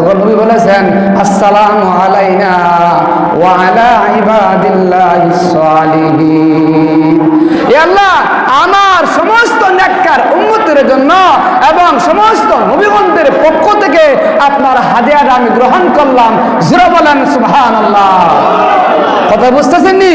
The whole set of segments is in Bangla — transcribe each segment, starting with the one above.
তখন নবী বলেছেন, আসসালামু আলাইনা ওয়া আলা ইবাদিল্লাহিস সালিহিন। হে আল্লাহ, আমার সমস্ত নেককার উম্মতের জন্য এবং সমস্ত নবীগণদের পক্ষ থেকে আপনার হাদিয়াটা আমি গ্রহণ করলাম। জোরে বলেন সুবহানাল্লাহ। কথা বুঝতেছেন নি?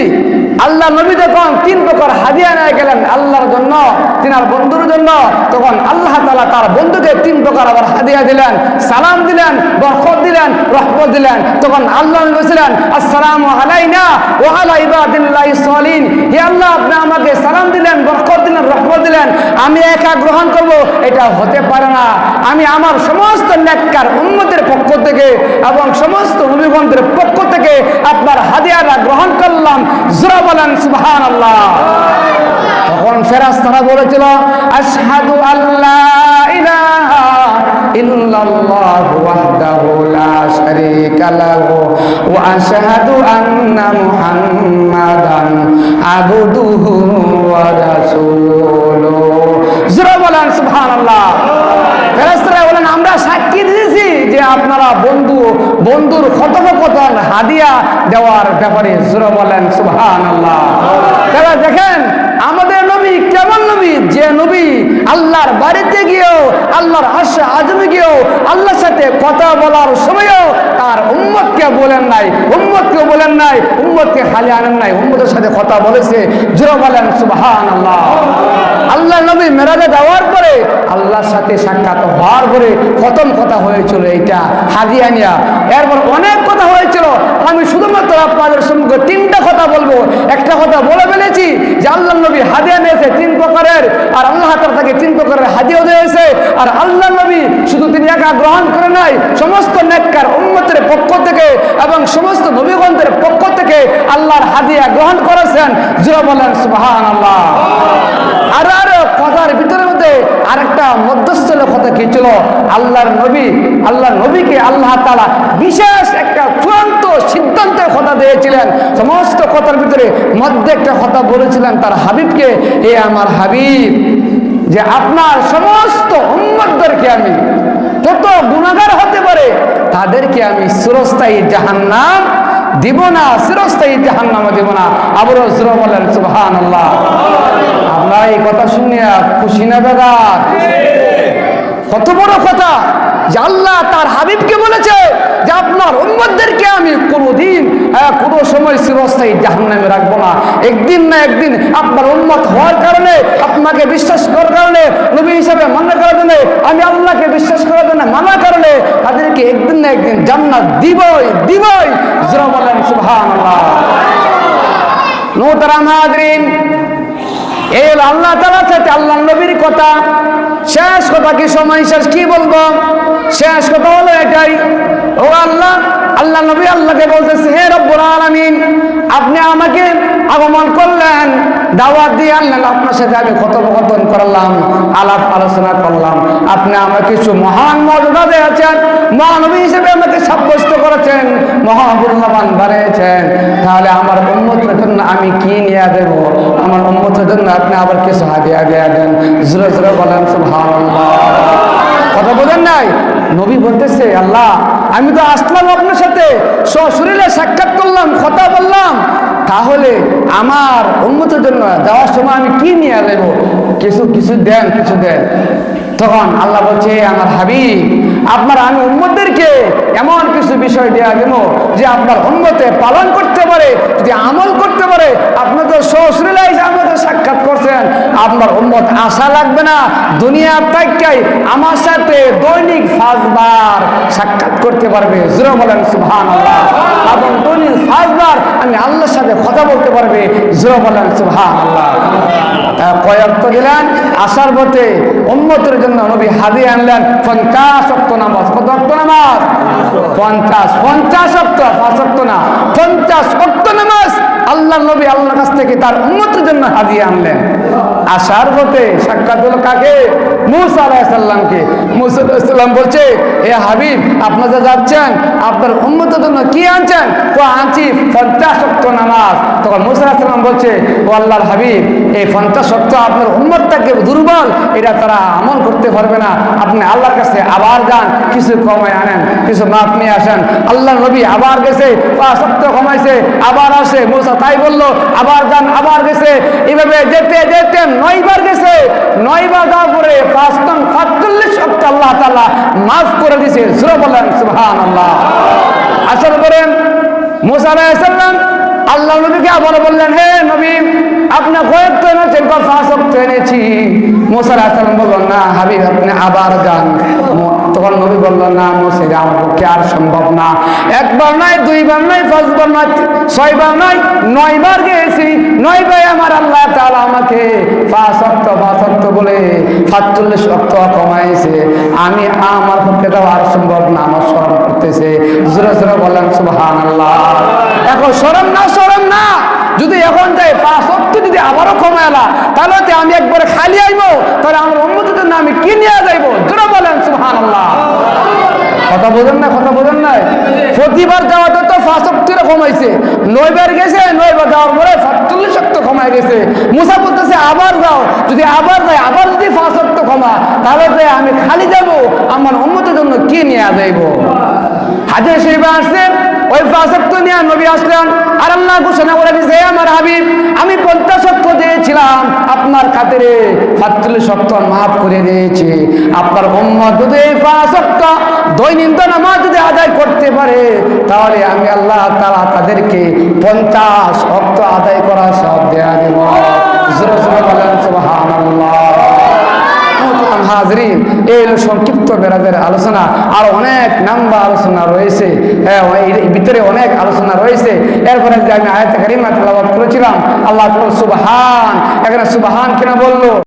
আল্লাহ নবী যখন 3 প্রকার হাদিয়া নিয়ে গেলেন আল্লাহর জন্য, তিনার বন্ধুর জন্য, তখন আল্লাহ তাআলা তার বন্ধুকে 3 প্রকার আবার হাদিয়া দিলেন, সালাম দিলেন, বরকত দিলেন, রহমত দিলেন। তখন আল্লাহ নবী বলেছিলেন, আসসালামু আলাইনা ওয়া আলা ইবাদিল্লাহিস সালিহিন। হে আল্লাহ, আপনি আমাকে সালাম দিলেন, বরকত দিলেন, রহমত দিলেন, আমি একা গ্রহণ করব এটা হতে পারে না। আমি আমার সমস্ত নেককার উম্মতের পক্ষ থেকে এবং সমস্ত নবীগণদের পক্ষ থেকে আপনার হাদিয়াটা গ্রহণ করলাম। জোরে বলেন সুবহানাল্লাহ। তখন ফেরেশতারা বলেছিল, আশহাদু আল্লা ইলাহা ইল্লাল্লাহু ওয়াহদাহু লা শারীকা লাহু ওয়া আশহাদু আন্না মুহাম্মাদান আবদুহু ওয়া রাসূলুহু। জোরে বলেন সুবহানাল্লাহ। ফেরেশতারা বলেন, আমরা সাক্ষী দিয়েছি যে আপনারা বন্ধুর কথোপকথন হাদিয়া দেওয়ার ব্যাপারে। জোরে বলেন সুবহানাল্লাহ। তাহলে দেখেন আমাদের নবী কেমন নবী, যে নবী আল্লাহর বাড়িতে গিয়েও, আল্লাহর আরশে আযমে গিয়েও আল্লাহর সাথে কথা বলার সময়ও তার উম্মতকে বলেন নাই, উম্মতকে খালি আনেন নাই, উম্মতের সাথে কথা বলেছে। জোরে বলেন সুবহানাল্লাহ। আল্লাহ নবী মেরাজে যাওয়ার পরে আল্লাহর সাথে সাক্ষাৎ হওয়ার পরে প্রথম কথা হয়েছিল এইটা হাদিয়া নিয়া। এরপর অনেক কথা হয়েছিল, আমি শুধুমাত্র আপনাদের সম্মুখে 3টা কথা বলবো। একটা কথা বলে ফেলেছি যে আল্লাহ নবী হাদিয়া নিয়েছে 3 প্রকারের, আর আল্লাহ তাআলা তাকে 3 প্রকারের হাদিয়া দিয়েছে। আর আল্লাহ নবী শুধু তিনি একা গ্রহণ করে নাই, সমস্ত নেককার উম্মতের পক্ষ থেকে এবং সমস্ত নবীগণদের পক্ষ থেকে আল্লাহর হাদিয়া গ্রহণ করেছেন। জোরে বলেন সুবহানাল্লাহ। আর কথার ভিতরের মধ্যে আরেকটা মধ্যস্থল কথা কি ছিল, আল্লাহর নবীকে আল্লাহ তাআলা বিশেষ একটা চূড়ান্ত সিদ্ধান্তের কথা দিয়েছিলেন। সমস্ত কথার ভিতরে মধ্যে একটা কথা বলেছিলেন তার হাবিবকে, হে আমার হাবিব, যে আপনার সমস্ত উম্মতদেরকে আমি যত গুনাহগার হতে পারে তাদেরকে আমি চিরস্থায়ী জাহান্নাম দিব না, চিরস্থায়ী জাহান্নামে দিব না। আবারও জোরে বলেন সুবহানাল্লাহ। আপনারা এই কথা শুনে খুশি না বেজার? কত বড় কথা যে আল্লাহ তার হাবিবকে বলেছে যে আপনার উম্মতদেরকে আমি কোনোদিন কোনো সময় চিরস্থায়ী জাহান্নামে রাখবো না। একদিন না একদিন আপনার উম্মত হওয়ার কারণে, আপনাকে বিশ্বাস করার কারণে, নবী হিসাবে মানার কারণে, আমি আল্লাহকে বিশ্বাস করার জন্য মানার কারণে তাদেরকে একদিন না একদিন জান্নাত দিবই। জোরে বলেন সুবহানাল্লাহ। মুহতারাম হাজরিন, এই আল্লাহ তাআলার সাথে আল্লাহ নবীর কথা। শেষ কথা কি, সময় শেষ, কি বলবো, শেষ কথা হলো এটাই। ও আল্লাহ নবী আল্লাহকে বলতেছে, হে রব্বুল আলামিন, আপনি আমাকে আগমন করলেন, দাওয়াত দিয়ে আনলেন, আপনার সাথে আমি কথোপকথন করলাম, আলাপ আলোচনা করলাম, আপনি আমাকে কিছু মহান মর্যাদা দিয়েছেন, মহানবী হিসেবে আমাকে সাব্যস্ত করেছেন, মহামূল্যবান বানিয়েছেন। তাহলে আমার উম্মতের জন্য আমি কি নিয়ে দেব? আমার উম্মতের জন্য আপনি আবার কিছু হাদিয়া দিয়ে দেন। জোরে জোরে বলেন সুবহানাল্লাহ। কথা বলেন নাই? নবী বলতেছে, আল্লাহ আমি তো আসলাম আপনার সাথে, সশরীরে সাক্ষাৎ করলাম, কথা বললাম, তাহলে আমার উম্মতের জন্য যাওয়ার সময় আমি কি নিয়ে দেব? কিছু দেন। তখন আল্লাহ বলছে, আমার হাবিব, আমি উম্মতদেরকে এমন কিছু বিষয় দেওয়া দেব যে আপনার উম্মতে পালন করতে পারে, যদি আমল করতে পারে। আপনি তো সশরীরে আমাদের সাক্ষাৎ করছেন, আপনার উম্মত আশা লাগবে না, দুনিয়া তাকাই আমার সাথে দৈনিক 5 বার সাক্ষাৎ করতে পারবে। জোরে বলেন সুবহানাল্লাহ। এবং দৈনিক 5 বার আমি আল্লাহর সাথে কথা বলতে পারবে। জোরে বলেন সুবহানাল্লাহ। কয়েকটা দিলেন আসার পথে উম্মতের জন্য নবী হাদিয়া আনলেন 50 ওয়াক্ত নামাজ। কত ওয়াক্ত নামাজ? 50 ওয়াক্ত, 5 ওয়াক্ত না, 50 ওয়াক্ত নামাজ আল্লাহ নবী আল্লাহর কাছ থেকে তার উম্মতের জন্য হাদিয়া আনলেন। আসার পথে সাক্ষাৎ হলো কাকে? মুসা আলাইহিস সালামকে। মুসা আলাইহিস সালাম বলছে, এ হাবিব, আপনারা যাচ্ছেন, আপনার উম্মতের জন্য কি আনছেন? তো আনছি 50 ওয়াক্ত নামাজ। তখন মুসা আলাইহিস সালাম বলছে, ও আল্লাহর হাবিব, এই 50 ওয়াক্ত আপনার উম্মতটাকে দুর্বল, এটা তারা আমল করতে পারবে না। আপনি আল্লাহর কাছে আবার যান, কিছু কমায় আনেন, কিছু মাপ নিয়ে আসেন। আল্লাহ নবী আবার গেছে, 5 ওয়াক্ত কমাইছে, আবার আসে। মুসা তাই বললো, আবার যান, আবার গেছে। এইভাবে যেতে যেতে 9 বার গেছে। 9 বার যাওয়ার পরে 45 ওয়াক্ত আল্লাহ তাআলা মাফ করে দিয়েছে। সূরা বলেন সুবহানাল্লাহ। আসার পরে মুসা আলাইহিস সালাম আল্লাহ নবীকে আবার বললেন, হে নবী, আপনি কয়েকটা এনেছেন? 5 ওয়াক্ত এনেছি। মুসা আলাইহিস সালাম বললেন, না হাবিব, আপনি আবার যান। তখন নবী বললেন, না মুসা, আমার পক্ষে আর সম্ভব না। 1 বার নয়, 2 বার নয়, 5 বার নয়, 6 বার নয়, 9 বার গেছি। 9 বার আমার আল্লাহ তাআলা আমাকে 5 ওয়াক্ত বলে 45 ওয়াক্ত কমাইছে। আমি আমার পক্ষে তো আর সম্ভব না, আমার শরম করতেছে। জোরে জোরে বলেন সুবহানাল্লাহ। এখন শরম না, শরম না। যদি এখন যাই 5 ওয়াক্ত যদি আবারও কমায়লা, তাহলে আমি একবারে খালি আইবো, তাহলে আমার উম্মতের জন্য আমি কি নিয়ে যাইবো? জোরে বলেন সুবহানাল্লাহ। কথা বোঝেন না, কথা বোঝেন না। প্রতিবার যাওয়াটা তো 5 ওয়াক্ত কমাইছে। 9 বার গেছে, 9 বার যাওয়ার পরে 45 ওয়াক্ত কমাই গেছে। মুসা বলতেছে, আবার যাও। যদি আবার যাই, আবার যদি 5 ওয়াক্ত কমা, তাহলে আমি খালি যাব, আমার উম্মতের জন্য কি নিয়ে যাইবো? হাদিস শরীফে আসছে, ওই 5 ওয়াক্ত নিয়ে নবী আসলেন, আর আল্লাহ ঘোষণা করে দিয়েছে, আমার হাবিব, আমি 50 ওয়াক্ত দিয়েছিলাম, আপনার খাতিরে 45 ওয়াক্ত মাফ করে দিয়েছি। আপনার উম্মত যদি 5 ওয়াক্ত দৈনন্দিন নামাজ যদি আদায় করতে পারে, তাহলে আমি আল্লাহ তাআলা তাদেরকে 50 ওয়াক্ত আদায় করা সব দেয়া দেব। জোরে জোরে বলেন সুবহানাল্লাহ। হাজরিন, এই হলো সংক্ষিপ্ত মেরাজের আলোচনা। আর অনেক লম্বা আলোচনা রয়েছে, এর ভিতরে অনেক আলোচনা রয়েছে। এরপরে যে আমি আয়াতে কারিমা তেলাওয়াত করেছিলাম, আল্লাহ সুবহান, এখানে সুবহান কেন বললো?